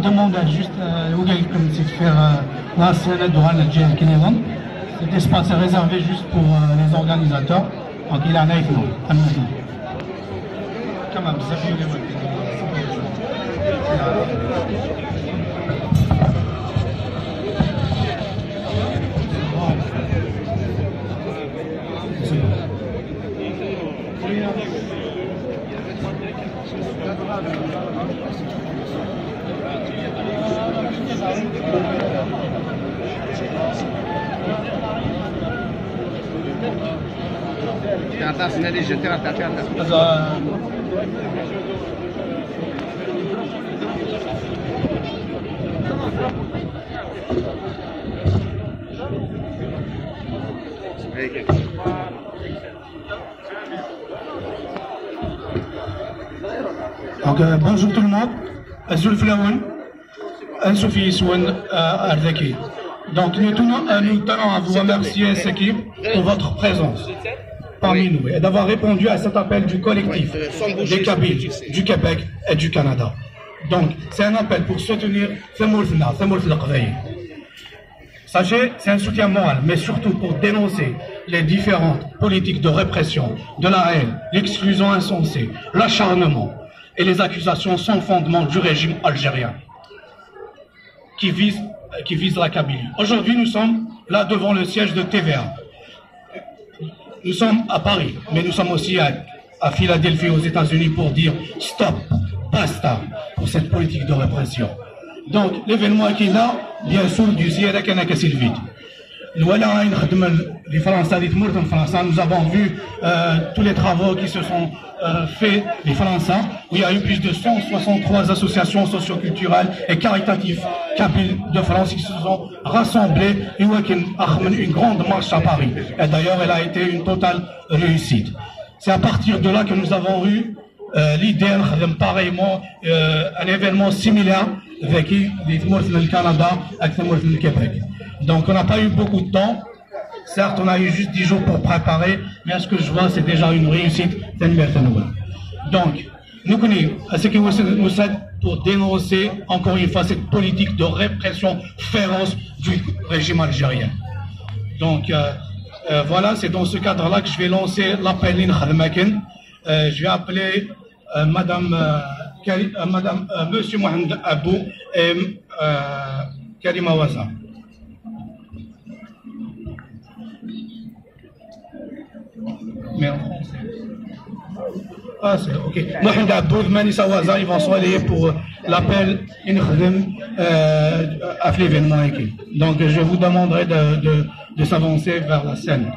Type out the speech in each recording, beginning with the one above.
demande juste comme c'est de faire la scène de Rana Kinevan. Cet espace est réservé juste pour les organisateurs. Donc il en a avec nous. Quand même, c'est bien. Donc bonjour tout le monde. Azul Flaoun, Anne-Sophie Souen Ardaki. Donc nous tenons à vous remercier cette équipe pour votre présence parmi nous et d'avoir répondu à cet appel du collectif des Kabyles, du Québec et du Canada. Donc c'est un appel pour soutenir Femoulfna, Sachez, c'est un soutien moral, mais surtout pour dénoncer les différentes politiques de répression, de la haine, l'exclusion insensée, l'acharnement et les accusations sans fondement du régime algérien qui vise la Kabylie. Aujourd'hui, nous sommes là devant le siège de TVA. Nous sommes à Paris, mais nous sommes aussi à Philadelphie, aux États-Unis, pour dire stop, basta pour cette politique de répression. Donc, l'événement qui est là, bien sûr, du Ziyada Kanaka Sylvie. Nous avons vu tous les travaux qui se sont faits, les Français, où il y a eu plus de 163 associations socioculturelles et caritatives kabyles de France qui se sont rassemblées et une grande marche à Paris. Et d'ailleurs, elle a été une totale réussite. C'est à partir de là que nous avons eu l'idée, pareillement, un événement similaire avec le Canada et le Québec. Donc on n'a pas eu beaucoup de temps. Certes, on a eu juste 10 jours pour préparer, mais à ce que je vois, c'est déjà une réussite. Donc, nous connaissons ce qui nous aide pour dénoncer encore une fois cette politique de répression féroce du régime algérien. Donc, voilà, c'est dans ce cadre-là que je vais lancer l'appel Khadmaken. Je vais appeler Monsieur Mohamed Abou et Karima Waza. Mais en français. Ah, c'est ok. Mohamed Abou et Manissa Waza, ils vont se relayer pour l'appel à l'événement. Donc, je vous demanderai de s'avancer vers la scène.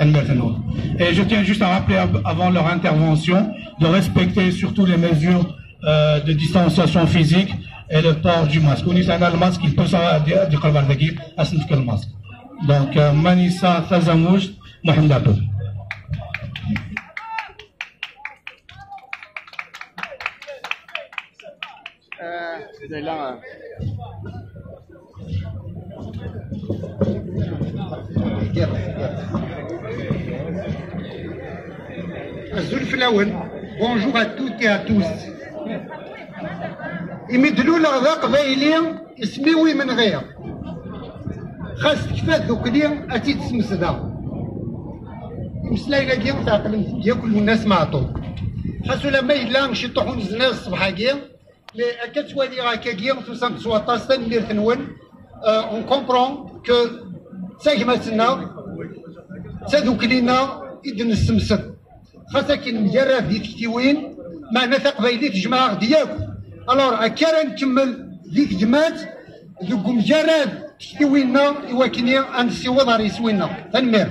Et je tiens juste à rappeler avant leur intervention de respecter surtout les mesures de distanciation physique et le port du masque. On dit le masque, il peut s'arrêter du le masque. Donc, Manissa Khazamouj, Mohamed Abou. Azul Flaoun, bonjour à toutes et à tous. يمدلوا لغدا قبايلي اسميوي من غير خاص كفات دوك لي اتي تسمسدا مسلاينا كيا تعقل ديال كل الناس معطوك خاصو لما يلا نمشي طحون الزناز الصباح كيا مي كتوالي هكا كيا توسام تسواطاس تنمير تنون اون كومبرون كو تاكما تسنا تادوك لينا يدن السمسد خاصة كي مجرد ديك تكتيوين معنا تقبايلي تجمع ديالكم الوغ هكا نكمل ديك جمات دوك مجرد تكتيوينا يواكني انسيوض راه يسوينا تنمير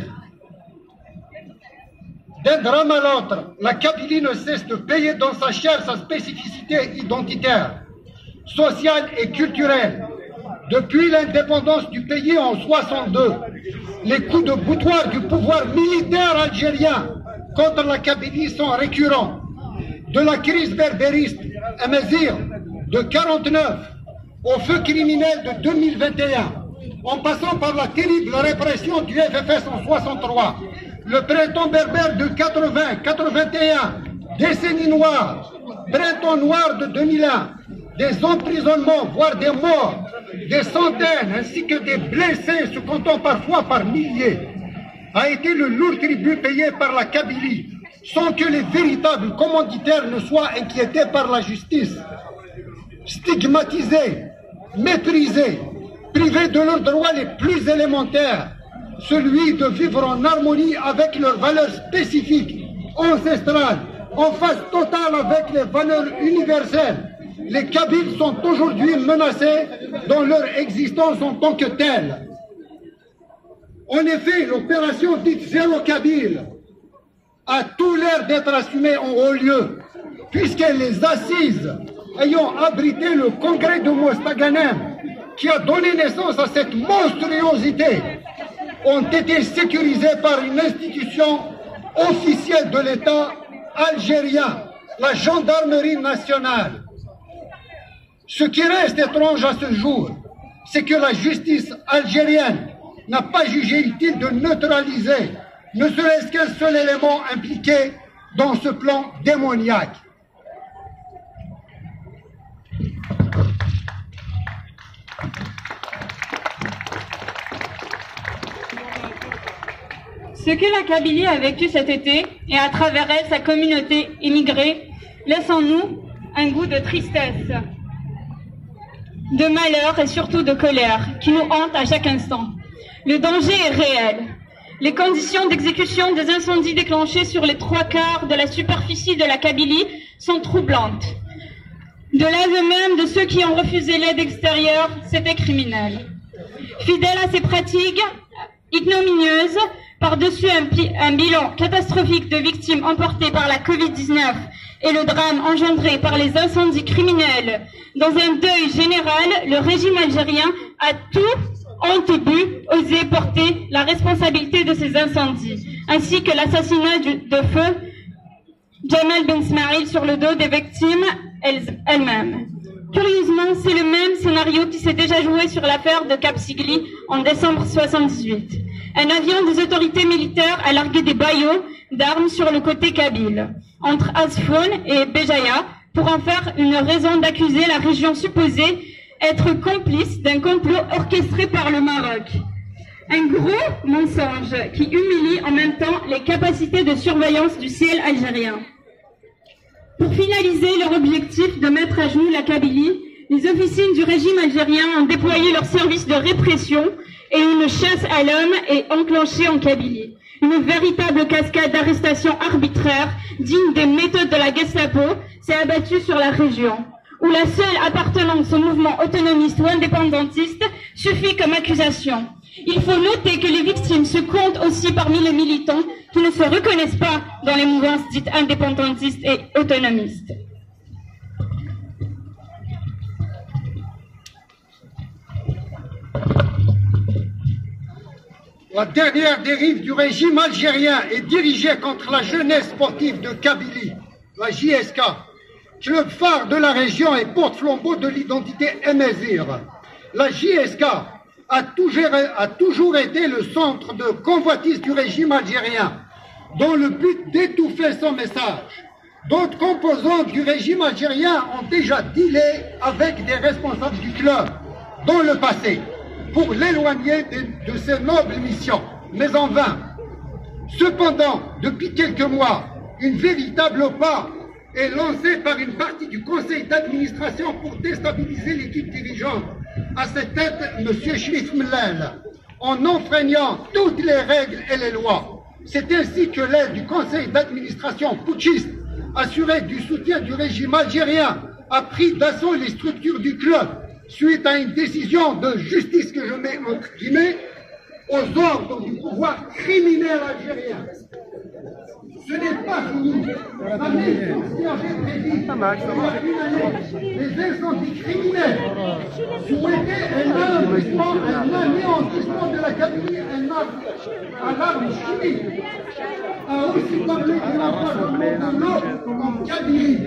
D'un drame à l'autre, la Kabylie ne cesse de payer dans sa chair sa spécificité identitaire, sociale et culturelle. Depuis l'indépendance du pays en 62, les coups de boutoir du pouvoir militaire algérien contre la Kabylie sont récurrents. De la crise berbériste à Mazir de 49 au feu criminel de 2021, en passant par la terrible répression du FFS en 63, le printemps berbère de 80, 81, décennie noire, printemps noir de 2001, des emprisonnements, voire des morts, des centaines ainsi que des blessés, se comptant parfois par milliers, a été le lourd tribut payé par la Kabylie, sans que les véritables commanditaires ne soient inquiétés par la justice. Stigmatisés, méprisés, privés de leurs droits les plus élémentaires, celui de vivre en harmonie avec leurs valeurs spécifiques, ancestrales, en phase totale avec les valeurs universelles. Les Kabyles sont aujourd'hui menacés dans leur existence en tant que tels. En effet, l'opération dite Zéro Kabyle a tout l'air d'être assumée en haut lieu, puisque les assises ayant abrité le congrès de Mostaganem, qui a donné naissance à cette monstruosité, ont été sécurisées par une institution officielle de l'État algérien, la gendarmerie nationale. Ce qui reste étrange à ce jour, c'est que la justice algérienne n'a pas jugé utile de neutraliser ne serait-ce qu'un seul élément impliqué dans ce plan démoniaque. Ce que la Kabylie a vécu cet été, et à travers elle sa communauté immigrée, laisse en nous un goût de tristesse, de malheur et surtout de colère qui nous hante à chaque instant. Le danger est réel. Les conditions d'exécution des incendies déclenchés sur les 3/4 de la superficie de la Kabylie sont troublantes. De l'aveu même de ceux qui ont refusé l'aide extérieure, c'était criminel. Fidèle à ces pratiques ignominieuses, par-dessus un bilan catastrophique de victimes emportées par la Covid-19 et le drame engendré par les incendies criminels, dans un deuil général, le régime algérien a tout en début osé porter la responsabilité de ces incendies, ainsi que l'assassinat de feu Jamal Ben Smaïl sur le dos des victimes elles-mêmes. Curieusement, c'est le même scénario qui s'est déjà joué sur l'affaire de Cap Sigli en décembre 1978. Un avion des autorités militaires a largué des baillots d'armes sur le côté kabyle, entre Asfoun et Béjaïa, pour en faire une raison d'accuser la région supposée être complice d'un complot orchestré par le Maroc. Un gros mensonge qui humilie en même temps les capacités de surveillance du ciel algérien. Pour finaliser leur objectif de mettre à genoux la Kabylie, les officines du régime algérien ont déployé leur service de répression et une chasse à l'homme est enclenchée en Kabylie. Une véritable cascade d'arrestations arbitraires, digne des méthodes de la Gestapo, s'est abattue sur la région, où la seule appartenance au mouvement autonomiste ou indépendantiste suffit comme accusation. Il faut noter que les victimes se comptent aussi parmi les militants qui ne se reconnaissent pas dans les mouvances dites indépendantistes et autonomistes. La dernière dérive du régime algérien est dirigée contre la jeunesse sportive de Kabylie, la JSK, club phare de la région et porte-flambeau de l'identité émésire. La JSK a toujours été le centre de convoitise du régime algérien, dans le but d'étouffer son message. D'autres composantes du régime algérien ont déjà dealé avec des responsables du club dans le passé, pour l'éloigner de ses nobles missions, mais en vain. Cependant, depuis quelques mois, une véritable pas est lancée par une partie du conseil d'administration pour déstabiliser l'équipe dirigeante. À cette tête, M. Shrif Mellal, en enfreignant toutes les règles et les lois. C'est ainsi que l'aide du conseil d'administration putschiste, assurée du soutien du régime algérien, a pris d'assaut les structures du club, suite à une décision de justice que je mets entre guillemets, aux ordres du pouvoir criminel algérien. Ce n'est pas fini. La mission qui avait prédit les incendies criminels souhaitaient un anéantissement de la Kabylie, un arme chimique, a aussi parlé de l'empoisonnement de l'eau en Kabylie.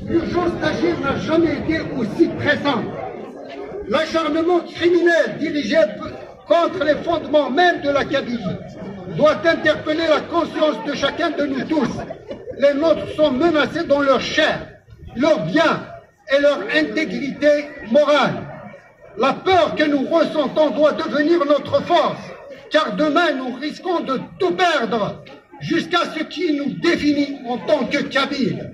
L'urgence d'agir n'a jamais été aussi pressante. L'acharnement criminel dirigé contre les fondements même de la Kabylie doit interpeller la conscience de chacun de nous tous. Les nôtres sont menacés dans leur chair, leurs biens et leur intégrité morale. La peur que nous ressentons doit devenir notre force, car demain nous risquons de tout perdre jusqu'à ce qui nous définit en tant que Kabyles.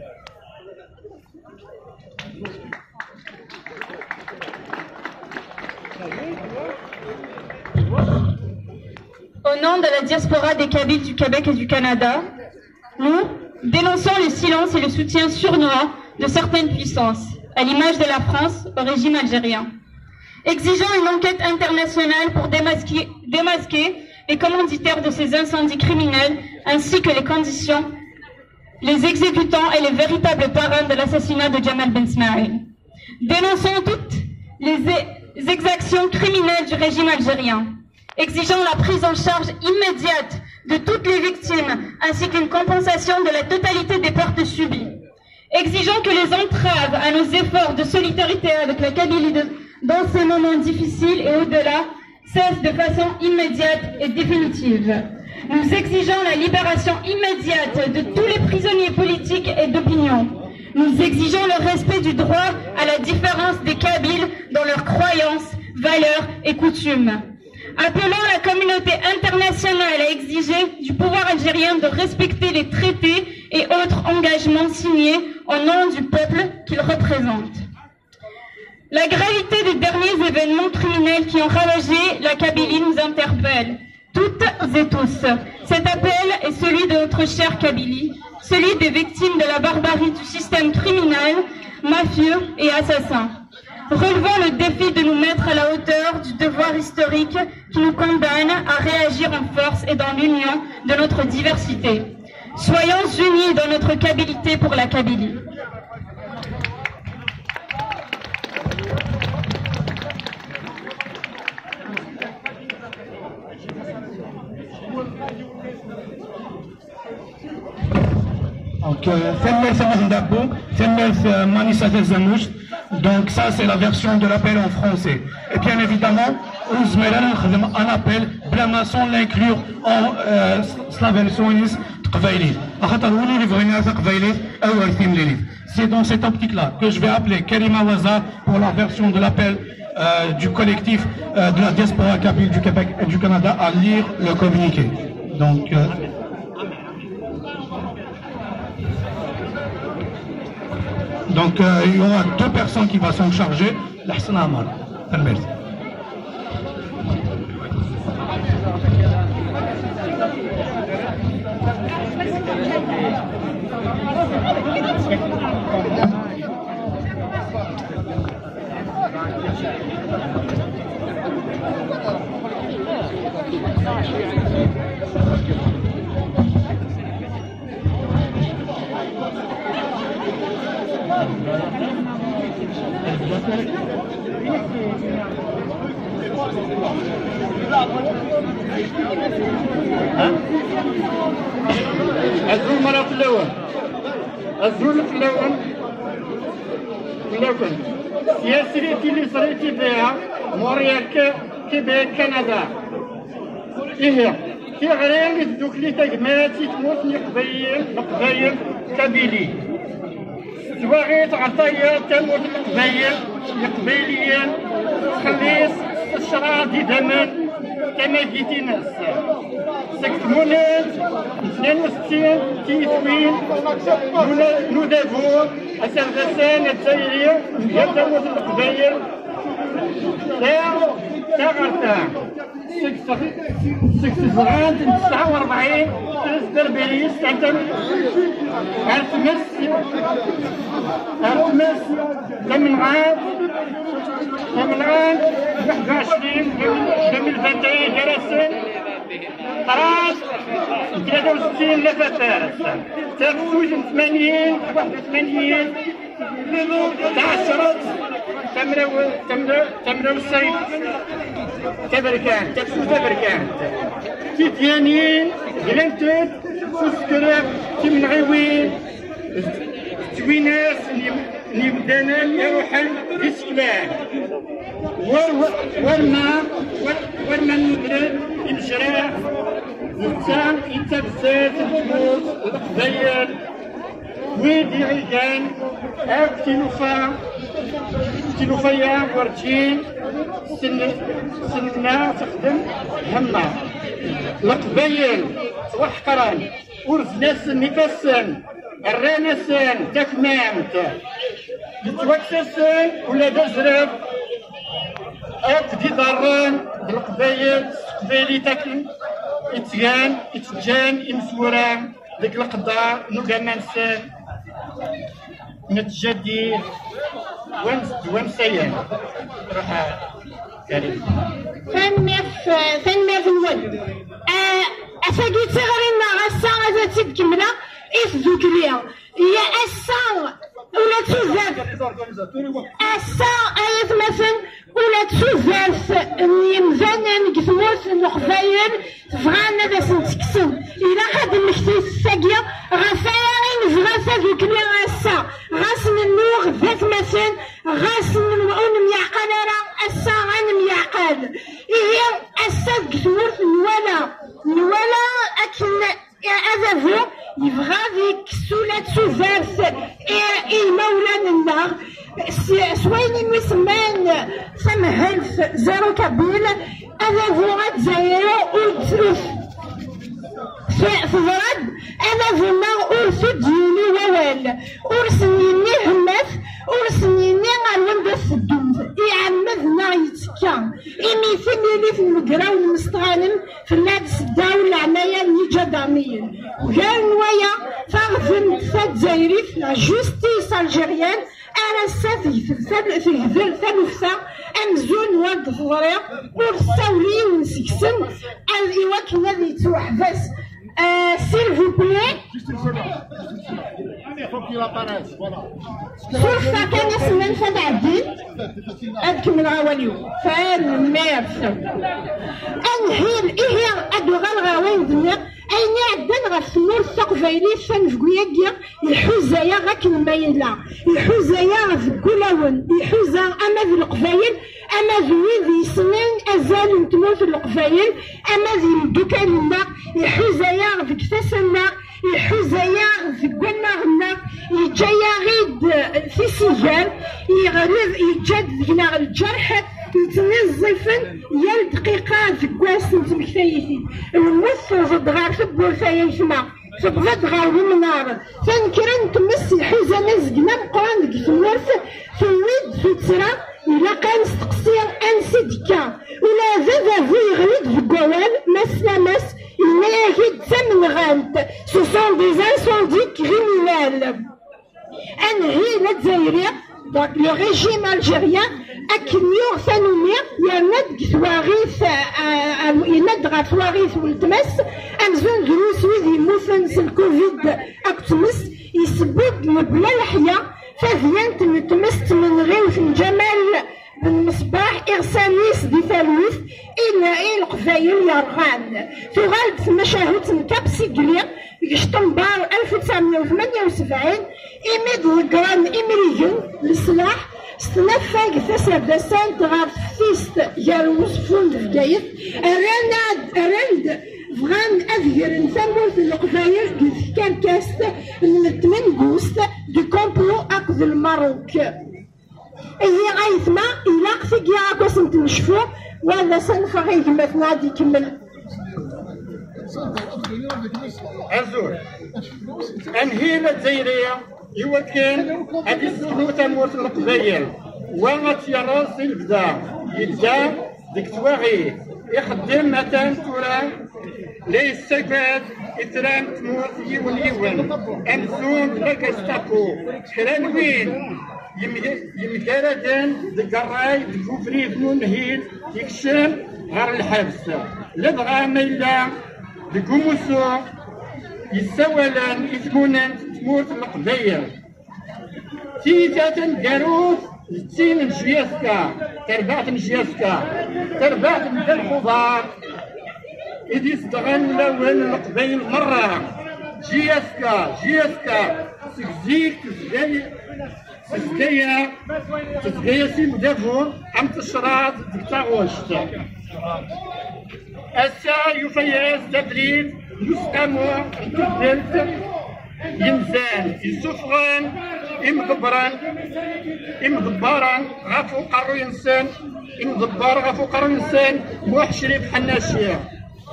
Au nom de la diaspora des Kabyles du Québec et du Canada, nous dénonçons le silence et le soutien sournois de certaines puissances, à l'image de la France au régime algérien. Exigeons une enquête internationale pour démasquer les commanditaires de ces incendies criminels ainsi que les conditions, les exécutants et les véritables parrains de l'assassinat de Jamal Ben Ismaïl. Dénonçons toutes les exactions criminelles du régime algérien. Exigeons la prise en charge immédiate de toutes les victimes ainsi qu'une compensation de la totalité des pertes subies. Exigeons que les entraves à nos efforts de solidarité avec la Kabylie dans ces moments difficiles et au-delà cessent de façon immédiate et définitive. Nous exigeons la libération immédiate de tous les prisonniers politiques et d'opinion. Nous exigeons le respect du droit à la différence des Kabyles dans leurs croyances, valeurs et coutumes. Appelons la communauté internationale à exiger du pouvoir algérien de respecter les traités et autres engagements signés au nom du peuple qu'il représente. La gravité des derniers événements criminels qui ont ravagé la Kabylie nous interpelle, toutes et tous. Cet appel est celui de notre chère Kabylie, celui des victimes de la barbarie du système criminel, mafieux et assassin. Relevons le défi de nous mettre à la hauteur du devoir historique qui nous condamne à réagir en force et dans l'union de notre diversité. Soyons unis dans notre Kabilité pour la Kabylie. Donc ça c'est la version de l'appel en français. Et bien évidemment, un appel بلا sans l'inclure en slavelsonis قبيلي. C'est dans cette optique-là que je vais appeler Karima Waza pour la version de l'appel du collectif de la diaspora kabyle du Québec et du Canada à lire le communiqué. Donc il y aura deux personnes qui vont s'en charger. L'Hassan Amar. Merci. الزول مرة في اللون الزول في اللون ولكن سياسيتي اللي صريتي بها موريال كيبيك كندا إيه كي غريان دوك اللي تجمعاتي تموت نقبايل كابيلي تواغيت عطايا تموت القبايليين خليص الشرع دي دمان كما جيتي ناس سكتمونات 62 تيتوين نو دافور أسرغسان الجزائرية يدموت القبايل تا غرتا 49 تنسدر بيريس أرتمس تمنغات 21 2021 جرسين طراس 63 لفتات 83 81 تعشرت تمرو السيد تبركان تيتيانين جلنتت سوسكرف تمنغيوين تويناس اللي بدانا يروحن في سكلان ورما ندرب المشرع نتسام يتبسات الجمهور القبايل ويدي عيدان أو تنوفا تلوفيا ورجين سنة تخدم همة القبايل توحقران ورزناس نفسن الرانسن تكمامت يتوكسسن ولا دزرب أقدي ضران القبايل قبايلي تاكل يتجان يمسوران ذيك القدار نوكامانسن نتجدي ومسيان روح كريم ثاني في الود أفاقي تغرينا غسا غدا تبكمنا إثبت ليها هي أسا ولا تزاد أسا آيات مثلا ولا تزاد يمزان كثموس القبايل فغانا دا سنتكسن إلا خد المشتي الساقية غساين غاسا ذوك لي غاسا غاس النور ذات مثلا غاس نمعون ميعقل راه أسا غنميعقل هي أسا كثموس نوالا أكن هذا هو يبغى ذيك سولة سوفارس المولان النار سوين مسمان سمهل زيرو كابيل هذا هو زيرو فضرب هذا هو أرس ديني ووال أرسنيني همث أرسنيني غالون بس الدوز يعمدنا يتكا إميثل اللي في المقرا والمستغانم في النادس الداول العناية نيجاداميين وغير نوايا فاغفن تزايريت لا جوستيس الجيريان أنا سافي في الهذر ثالثة أمزون واد فضريق ورساولي ونسكسن الإيوا كنا ذي توحبس s'il vous plaît. سلفة كان اسمن فدعدي أذكم الغواليو فان مارس أنهيل إيه أدوغال غاوين دنيا أين عدن غفنور الثقفيلي فان فقوياكيا الحوزايا غاك المايلا الحوزايا غفكولاون الحوزا أما ذي القفايل أما ذي سنين أزال نتموت القفايل أما ذي الدكان الحوزايا غفكتاسنا الحوزايا غفكونا غنا يجايا غيد في سجال يغلب يجاد ذينا الجرح يتنزفن يا دقيقة ذكواس نتمكتايتين الموت غار تبور ثايتنا تبغى غار المنار تنكرن تمس الحوزة نزقنا مقران ديك الورث في الويد في ترى إلا كان استقصير أنسيدكا ولا زاد في يغلد في الجوال مس إلا يجد ثمن غانت سو سون دي انسوندي كريمينال أنهي الجزائرية لو ريجيم الجيريان أكنيو ثانومير يمد ثواريث يمد غا ثواريث والتمس أمزون دروس وذي موفنس الكوفيد أكتمس يسبب بلا الحياة فذيانت نتمست من غيوث الجمال بالمصباح إرساليس دي ثالوث إلا القفايل يرغان تغالب في مشاهد نكابسي قليق يشتنبار 1978 إميد الجران إمريجن للسلاح ستنفق ثسردسان تغاب فيست جاروز فوند في جايث أراند فغان أذهر نثمر في القفايل دي كاركاست من التمنجوست دي كومبلو أقذ الماروك هي غايثما إلا قفك يا كوس نتنشفو وهذا سنفغي مثلا دي كمل عزور أنهيلة الجزائرية إوا كان هادي السنو تموت القبايل وغات يراس البدا يبدا ديك تواغي يخدم مثلا تورا لي السكاد يتران تموت يون أمزون لا كاستاكو كران وين يمكاردن ديك الراي ديكوفري فنون هيد يكشم غير الحبس لبغا ميلا ديكوموسو يساولان يثمونان تموت القبايل تيتاتن كاروث تين نشياسكا تربات نشياسكا تربات من الخضار إذ يستغل لون القبايل مرة جياسكا سكزيك تسقيا سي مدافور عم تشراد ديك تاغوشت أسا يفياس تدريب يسقمو تبدلت يمزان يسفغن إمغبارا غفو قرو إنسان إمغبار غفو قرو إنسان موح شريف حناشية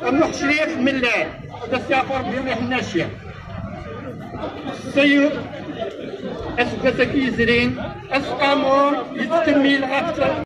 موح شريف ملال تسافر بهم حناشية السير أسبتك يزرين أسقامور يتكمل غفتر